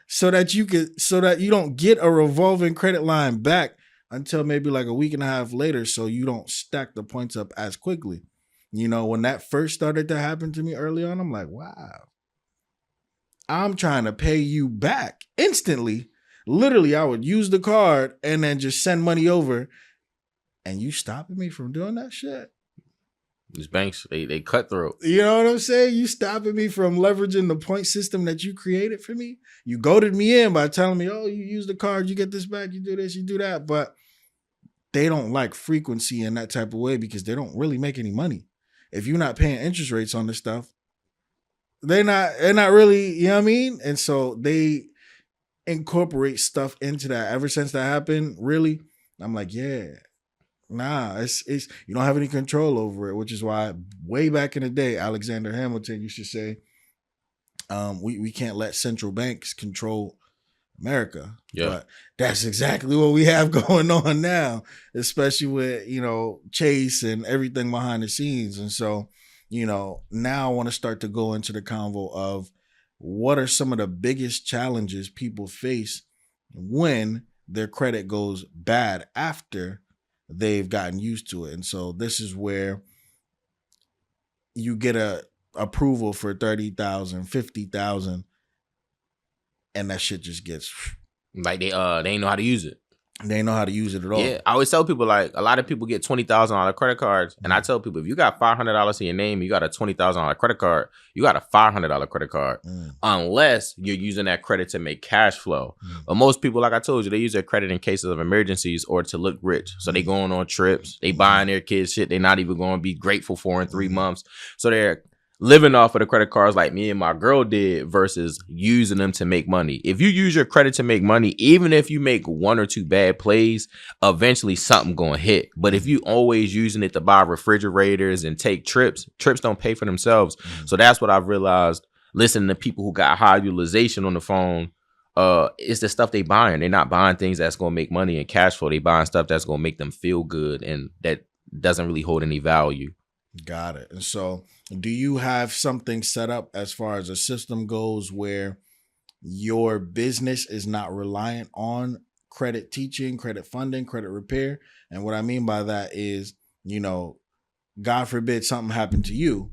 so that you don't get a revolving credit line back until maybe like a week and a half later, so you don't stack the points up as quickly. When that first started to happen to me early on, I'm like, wow. I'm trying to pay you back instantly. Literally, I would use the card and then just send money over. And you stopping me from doing that shit? These banks, they cutthroat. You know what I'm saying? You stopping me from leveraging the point system that you created for me? You goaded me in by telling me, oh, you use the card, you get this back, you do this, you do that. But they don't like frequency in that type of way because they don't really make any money. If you're not paying interest rates on this stuff, they're not really, you know what I mean? And so they incorporate stuff into that. Ever since that happened, really, I'm like, yeah, nah, it's you don't have any control over it, which is why way back in the day, Alexander Hamilton used to say, we can't let central banks control America. Yeah. But that's exactly what we have going on now, especially with, Chase and everything behind the scenes. And so, now I want to start to go into the convo of what are some of the biggest challenges people face when their credit goes bad after they've gotten used to it. And so this is where you get a approval for 30,000, 50,000, and that shit just gets, Like they ain't know how to use it. they ain't know how to use it at all. Yeah, I always tell people, like, a lot of people get $20,000 credit cards, and I tell people, if you got $500 in your name, you got a $20,000 credit card, you got a $500 credit card, unless you're using that credit to make cash flow. But most people, like I told you, they use their credit in cases of emergencies or to look rich. So they going on trips, they buying their kids shit they're not even going to be grateful for in 3 months. So they're living off of the credit cards like me and my girl did versus using them to make money. If you use your credit to make money, even if you make 1 or 2 bad plays, eventually something going to hit. But if you always using it to buy refrigerators and take trips don't pay for themselves. So that's what I've realized listening to people who got high utilization on the phone. It's the stuff they buying. They're not buying things that's going to make money and cash flow. They buying stuff that's going to make them feel good, and that doesn't really hold any value. Got it. And so do you have something set up as far as a system goes where your business is not reliant on credit teaching, credit funding, credit repair? And what I mean by that is, God forbid something happened to you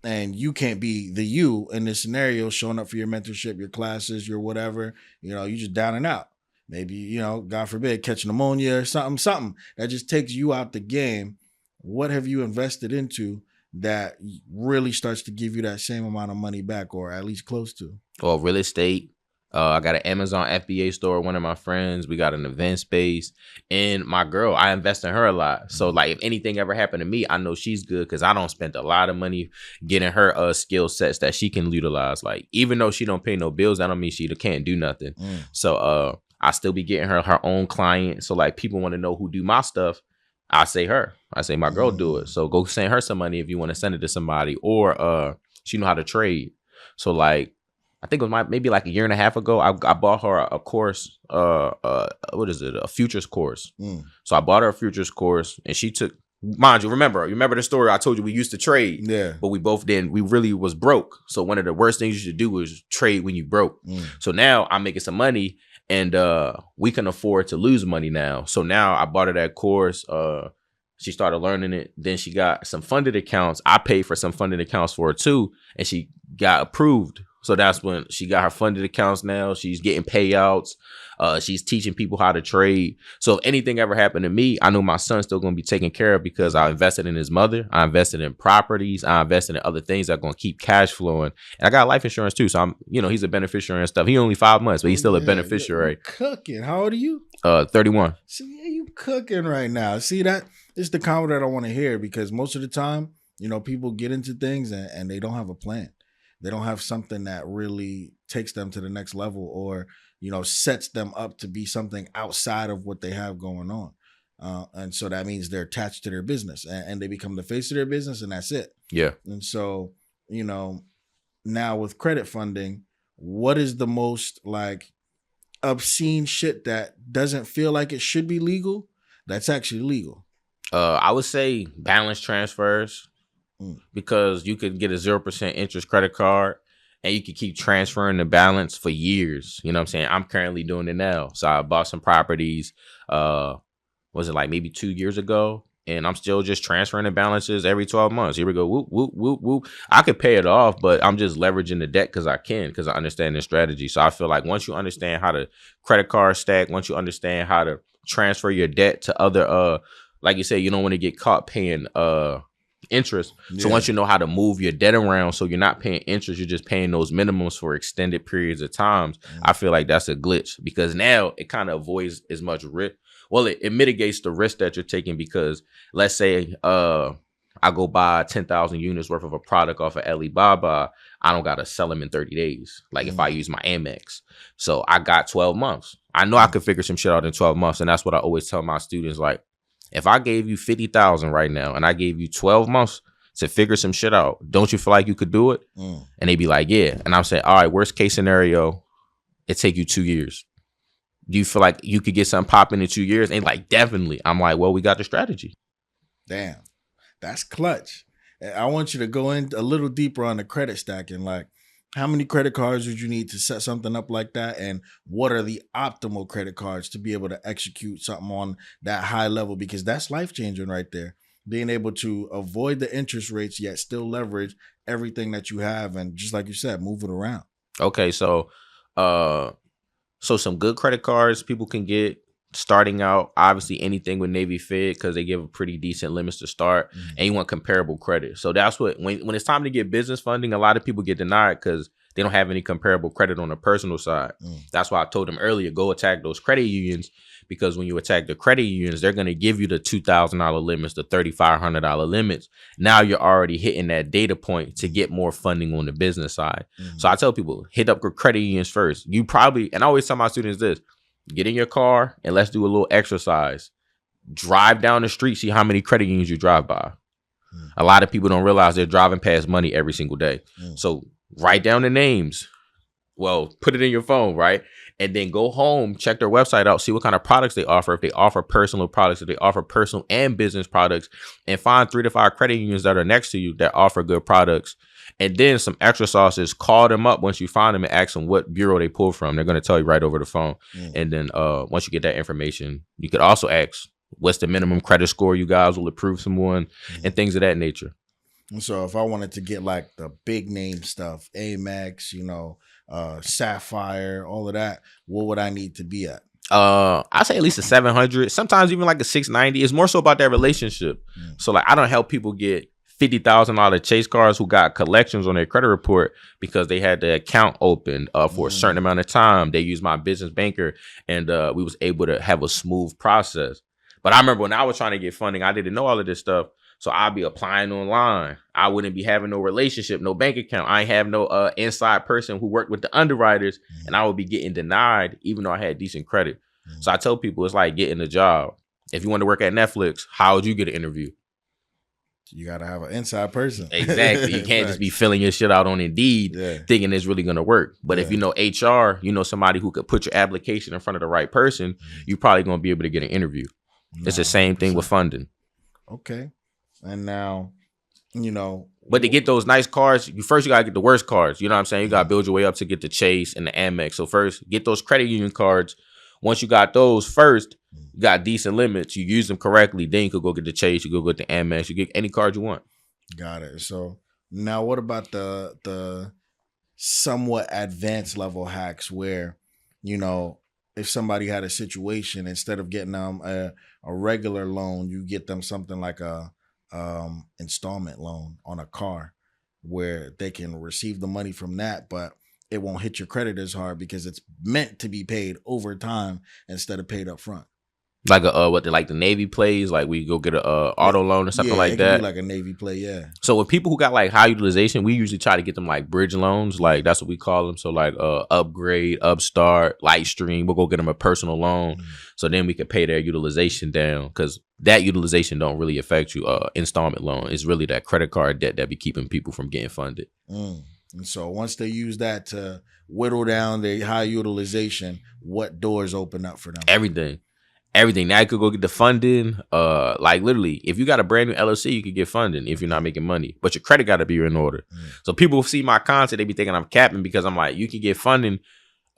and you can't be the you in this scenario, showing up for your mentorship, your classes, your whatever, you just down and out. Maybe, God forbid, catch pneumonia or something that just takes you out the game. What have you invested into that really starts to give you that same amount of money back, or at least close to? Well, real estate. I got an Amazon FBA store. One of my friends, we got an event space, and my girl, I invest in her a lot. So like, if anything ever happened to me, I know she's good because I don't spend a lot of money getting her skill sets that she can utilize. Like, even though she don't pay no bills, that don't mean she can't do nothing. So I still be getting her own client. So like, people want to know who do my stuff. I say my girl do it. So go send her some money if you want to send it to somebody, or she know how to trade. So like, I think it was maybe like a year and a half ago, I bought her a course, what is it? A futures course. So I bought her a futures course, and she took, mind you, remember the story I told you, we used to trade, but we both didn't, we really was broke. So one of the worst things you should do is trade when you broke. So now I'm making some money, and we can afford to lose money now. So now I bought her that course. She started learning it. Then she got some funded accounts. I paid for some funded accounts for her too, and she got approved. So that's when she got her funded accounts now. She's getting payouts. She's teaching people how to trade. So if anything ever happened to me, I know my son's still going to be taken care of because I invested in his mother. I invested in properties. I invested in other things that are going to keep cash flowing. And I got life insurance too. So I'm, he's a beneficiary and stuff. He only 5 months, but he's still a beneficiary. Cooking. How old are you? 31. See, you cooking right now. See, that is the comment that I want to hear, because most of the time, people get into things and they don't have a plan. They don't have something that really takes them to the next level, or, sets them up to be something outside of what they have going on. And so that means they're attached to their business and they become the face of their business, and that's it. Yeah. And so, now with credit funding, what is the most like obscene shit that doesn't feel like it should be legal that's actually legal? I would say balance transfers. Because you could get a 0% interest credit card and you could keep transferring the balance for years. You know what I'm saying? I'm currently doing it now. So I bought some properties, was it like maybe 2 years ago? And I'm still just transferring the balances every 12 months. Here we go. Whoop, whoop, whoop, whoop. I could pay it off, but I'm just leveraging the debt because I understand the strategy. So I feel like once you understand how to credit card stack, once you understand how to transfer your debt to other, like you said, you don't want to get caught paying, interest. So once you know how to move your debt around so you're not paying interest, you're just paying those minimums for extended periods of times, I feel like that's a glitch, because now it kind of avoids as much risk. Well, it mitigates the risk that you're taking, because let's say I go buy 10,000 units worth of a product off of Alibaba, I don't got to sell them in 30 days. Like if I use my Amex. So I got 12 months. I know I could figure some shit out in 12 months. And that's what I always tell my students, like, if I gave you 50,000 right now and I gave you 12 months to figure some shit out, don't you feel like you could do it? And they be like, yeah. And I'm saying, all right, worst case scenario, it take you 2 years. Do you feel like you could get something popping in 2 years? And like, definitely. I'm like, well, we got the strategy. Damn, that's clutch. I want you to go in a little deeper on the credit stacking. Like, How many credit cards would you need to set something up like that? And what are the optimal credit cards to be able to execute something on that high level? Because that's life changing right there. Being able to avoid the interest rates, yet still leverage everything that you have. And just like you said, move it around. Okay, uh so some good credit cards people can get starting out, obviously anything with Navy Fed because they give a pretty decent limits to start, and you want comparable credit. So that's what when it's time to get business funding, a lot of people get denied because they don't have any comparable credit on the personal side. That's why I told them earlier, go attack those credit unions, because when you attack the credit unions, they're going to give you the $2,000 limits, the $3,500 limits. Now you're already hitting that data point to get more funding on the business side. So I tell people, hit up your credit unions first. You probably, and I always tell my students this, get in your car and let's do a little exercise. Drive down the street, see how many credit unions you drive by. A lot of people don't realize they're driving past money every single day. So write down the names. Well, put it in your phone, right? And then go home, check their website out, see what kind of products they offer. If they offer personal products, if they offer personal and business products, and find 3 to 5 credit unions that are next to you that offer good products. And then some extra sauces, call them up once you find them and ask them what bureau they pull from. They're going to tell you right over the phone. And then once you get that information, you could also ask, what's the minimum credit score you guys will approve someone, and things of that nature. And so if I wanted to get like the big name stuff, Amex, Sapphire, all of that, what would I need to be at? I say at least a 700, sometimes even like a 690. It's more so about that relationship. So like I don't help people get $50,000 chase cards who got collections on their credit report because they had the account open for a certain amount of time. They used my business banker, and we was able to have a smooth process. But I remember when I was trying to get funding, I didn't know all of this stuff. So I'd be applying online. I wouldn't be having no relationship, no bank account. I ain't have no inside person who worked with the underwriters, and I would be getting denied even though I had decent credit. So I tell people it's like getting a job. If you want to work at Netflix, how would you get an interview? You got to have an inside person. Exactly. You can't just be filling your shit out on Indeed thinking it's really going to work. But if you know HR, you know somebody who could put your application in front of the right person, you're probably going to be able to get an interview. It's the same thing with funding. Okay. And now, but to get those nice cards, you got to get the worst cards. You know what I'm saying? You got to build your way up to get the Chase and the Amex. So first, get those credit union cards. Once you got those first, you got decent limits. You use them correctly. Then you could go get the Chase. You go get the Amex. You get any card you want. Got it. So now what about the somewhat advanced level hacks where, if somebody had a situation, instead of getting them a regular loan, you get them something like a installment loan on a car where they can receive the money from that, but it won't hit your credit as hard because it's meant to be paid over time instead of paid up front. Like like the Navy plays, like we go get a auto loan or something like that. Like a Navy play, yeah. So with people who got like high utilization, we usually try to get them like bridge loans, like that's what we call them. So like Upgrade, Upstart, Lightstream, we'll go get them a personal loan, so then we can pay their utilization down, because that utilization don't really affect you. Installment loan is really that credit card debt that be keeping people from getting funded. And so once they use that to whittle down their high utilization, what doors open up for them? Everything. Now you could go get the funding. Like literally, if you got a brand new LLC, you could get funding if you're not making money. But your credit got to be in order. So people see my content, they be thinking I'm capping because I'm like, you can get funding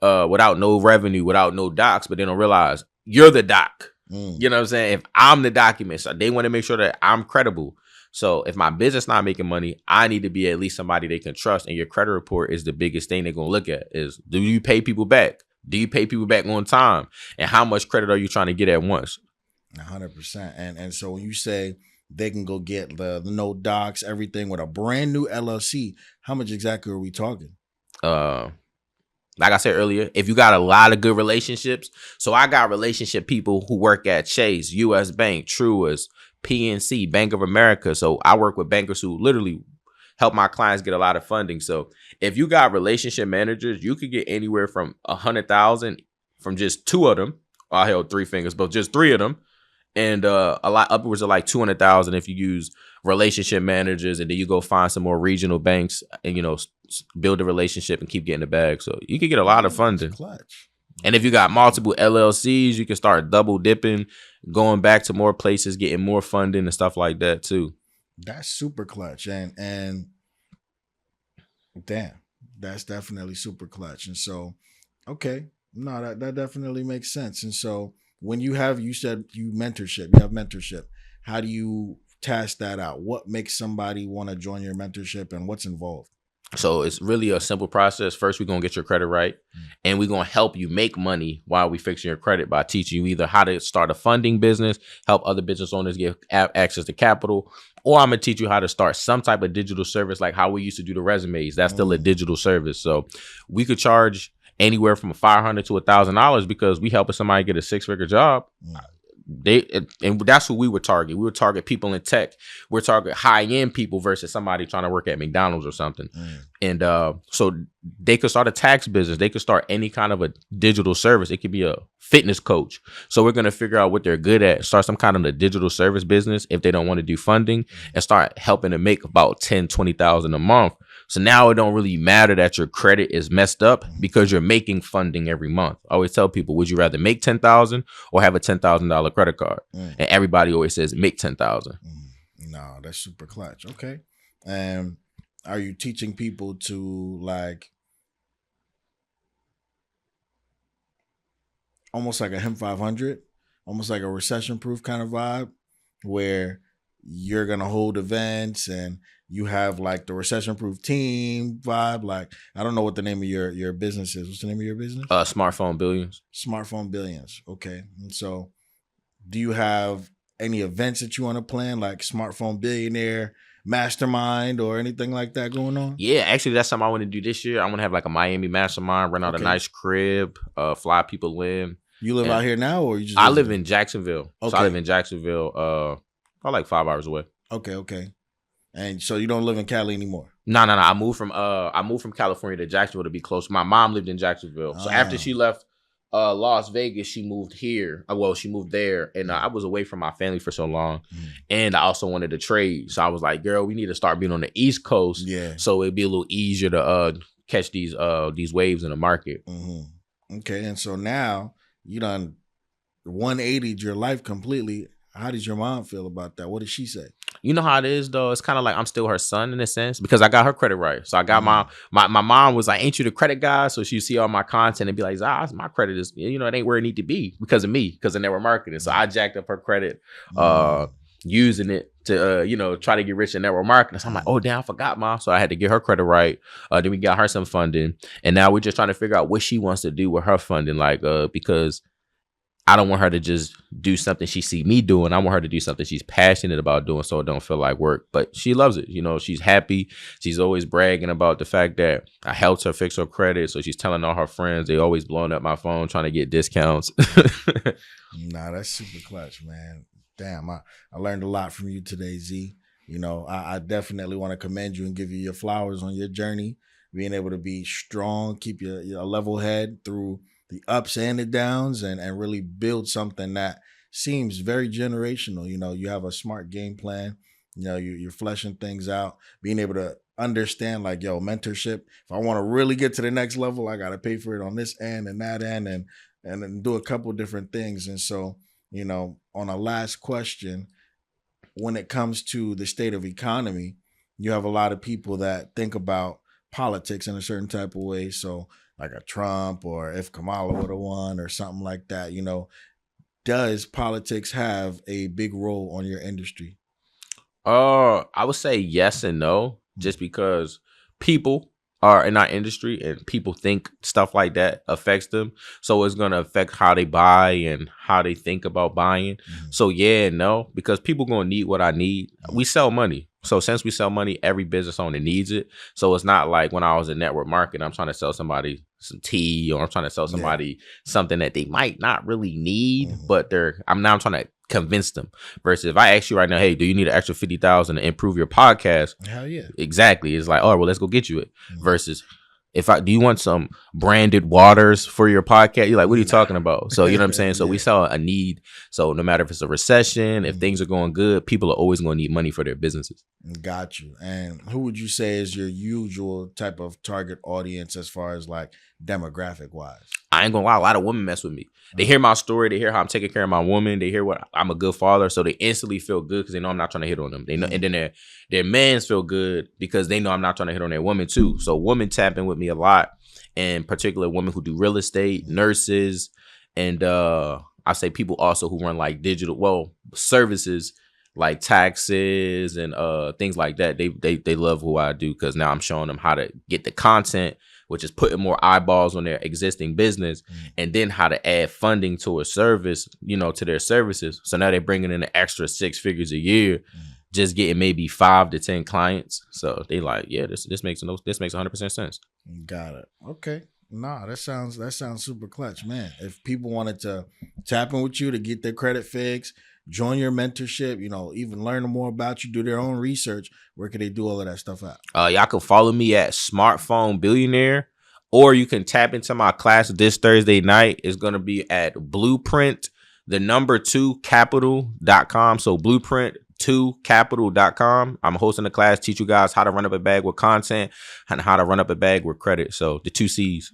without no revenue, without no docs, but they don't realize you're the doc. You know what I'm saying? If I'm the document, so they want to make sure that I'm credible. So if my business not making money, I need to be at least somebody they can trust. And your credit report is the biggest thing they're going to look at is, do you pay people back? Do you pay people back on time? And how much credit are you trying to get at once? 100%. And so when you say they can go get the no docs, everything with a brand new LLC, how much exactly are we talking? Like I said earlier, if you got a lot of good relationships. So I got relationship people who work at Chase, US Bank, Truist, PNC, Bank of America. So I work with bankers who literally help my clients get a lot of funding. So if you got relationship managers, you could get anywhere from 100,000 from just 2 of them. I held 3 fingers, but just 3 of them. And a lot upwards of like 200,000 if you use relationship managers, and then you go find some more regional banks and, build a relationship and keep getting the bag. So you could get a lot of funding. Clutch. And if you got multiple LLCs, you can start double dipping, going back to more places, getting more funding and stuff like that too. That's super clutch. And damn, That's definitely super clutch. And so, okay, no, that definitely makes sense. And so, when you said you have mentorship. How do you task that out? What makes somebody want to join your mentorship, and what's involved? So it's really a simple process. First, we're gonna get your credit right, and we're gonna help you make money while we fixing your credit by teaching you either how to start a funding business, help other business owners get access to capital, or I'm gonna teach you how to start some type of digital service like how we used to do the resumes. That's still a digital service. So we could charge anywhere from $500 to $1,000 because we helping somebody get a 6-figure job. And that's who we would target. We would target people in tech. We're target high end people versus somebody trying to work at McDonald's or something. And so they could start a tax business. They could start any kind of a digital service. It could be a fitness coach. So we're going to figure out what they're good at, start some kind of a digital service business if they don't want to do funding, and start helping to make about 10, 20,000 a month. So now it don't really matter that your credit is messed up because you're making funding every month. I always tell people, would you rather make 10,000 or have a $10,000 credit card? And everybody always says make 10,000. No, that's super clutch. Okay. And are you teaching people to like almost like a HIM 500, almost like a recession proof kind of vibe where you're going to hold events and you have like the recession proof team vibe? Like, I don't know what the name of your business is. What's the name of your business? Smartphone Billions. Smartphone Billions. Okay. And so do you have any events that you want to plan, like Smartphone Billionaire Mastermind or anything like that going on? Yeah, actually, that's something I want to do this year. I want to have like a Miami mastermind, rent out a nice crib, fly people in. You live out here now, or you just? I live in Jacksonville. Okay. So I live in Jacksonville, probably like 5 hours away. Okay. And so you don't live in Cali anymore? No. I moved from California to Jacksonville to be close. My mom lived in Jacksonville, so after she left Las Vegas, she moved here. Well, she moved there, and I was away from my family for so long, and I also wanted to trade. So I was like, "Girl, we need to start being on the East Coast, so it'd be a little easier to catch these waves in the market." Okay, and so now you done 180'd your life completely. How does your mom feel about that? What did she say? You know how it is, though. It's kind of like I'm still her son in a sense because I got her credit right. So I got my mom was like, "Ain't you the credit guy?" So she see all my content and be like, my credit is, it ain't where it need to be because of me, because of network marketing. So I jacked up her credit, using it to, try to get rich in network marketing. So I'm like, oh, damn, I forgot, Mom. So I had to get her credit right. Then we got her some funding. And now we're just trying to figure out what she wants to do with her funding. Like, because I don't want her to just do something she see me doing. I want her to do something she's passionate about doing, so it don't feel like work. But she loves it. She's happy. She's always bragging about the fact that I helped her fix her credit. So she's telling all her friends. They always blowing up my phone trying to get discounts. Nah, that's super clutch, man. Damn, I learned a lot from you today, Z. I definitely want to commend you and give you your flowers on your journey, being able to be strong, keep your level head through the ups and the downs, and really build something that seems very generational. You have a smart game plan. You're fleshing things out, being able to understand like, mentorship. If I want to really get to the next level, I got to pay for it on this end and that end, and then do a couple different things. And so, on a last question, when it comes to the state of economy, you have a lot of people that think about politics in a certain type of way. So like a Trump, or if Kamala would have won or something like that, does politics have a big role on your industry? I would say yes and no, just because people are in our industry and people think stuff like that affects them. So it's going to affect how they buy and how they think about buying. So yeah and no, because people going to need what I need. We sell money. So since we sell money, every business owner needs it. So it's not like when I was in network marketing, I'm trying to sell somebody some tea, or I'm trying to sell somebody something that they might not really need, but I'm trying to convince them. Versus if I ask you right now, hey, do you need an extra 50,000 to improve your podcast? Hell yeah. Exactly. It's like, oh, well, let's go get you it. Versus do you want some branded waters for your podcast? You're like, what are you talking about? So, you know what I'm saying? So we sell a need. So no matter if it's a recession, if things are going good, people are always going to need money for their businesses. Got you. And who would you say is your usual type of target audience as far as like demographic wise? I ain't gonna lie, a lot of women mess with me. They hear my story, they hear how I'm taking care of my woman, they hear what I'm a good father, so they instantly feel good because they know I'm not trying to hit on them. They know, and then their mans feel good because they know I'm not trying to hit on their woman too. So women tap in with me a lot, and particular women who do real estate, nurses, and I say people also who run like digital services like taxes and things like that. They love who I do because now I'm showing them how to get the content, which is putting more eyeballs on their existing business, and then how to add funding to a service, to their services. So now they're bringing in an extra 6 figures a year, just getting maybe 5 to 10 clients. So they like, yeah, this makes 100% sense. Got it. Okay. Nah, that sounds super clutch, man. If people wanted to tap in with you to get their credit fixed, join your mentorship, even learn more about you, do their own research, where can they do all of that stuff at? Y'all can follow me at Smartphone Billionaire, or you can tap into my class this Thursday night. It's going to be at Blueprint, the number 2 capital.com. So blueprint2capital.com. I'm hosting a class, teach you guys how to run up a bag with content and how to run up a bag with credit. So the 2 C's.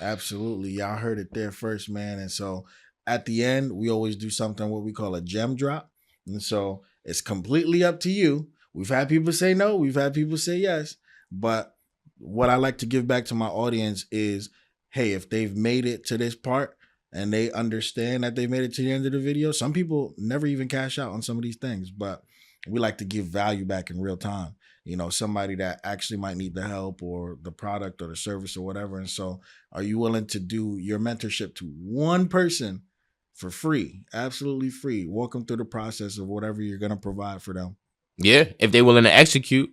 Absolutely. Y'all heard it there first, man. And so at the end, we always do something what we call a gem drop. And so it's completely up to you. We've had people say no. We've had people say yes. But what I like to give back to my audience is, hey, if they've made it to this part and they understand that they made it to the end of the video, some people never even cash out on some of these things. But we like to give value back in real time. Somebody that actually might need the help or the product or the service or whatever. And so are you willing to do your mentorship to one person for free? Absolutely free. Walk them through the process of whatever you're going to provide for them. Yeah, if they're willing to execute.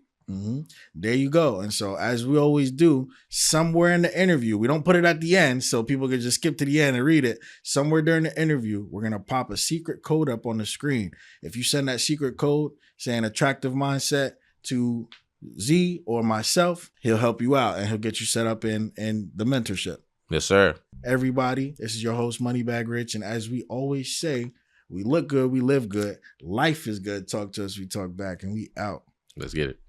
There you go. And so as we always do, somewhere in the interview, we don't put it at the end so people can just skip to the end and read it. Somewhere during the interview, we're going to pop a secret code up on the screen. If you send that secret code saying attractive mindset to Z or myself, he'll help you out and he'll get you set up in the mentorship. Yes, sir. Everybody, this is your host, Moneybag Rich. And as we always say, we look good, we live good. Life is good. Talk to us, we talk back, and we out. Let's get it.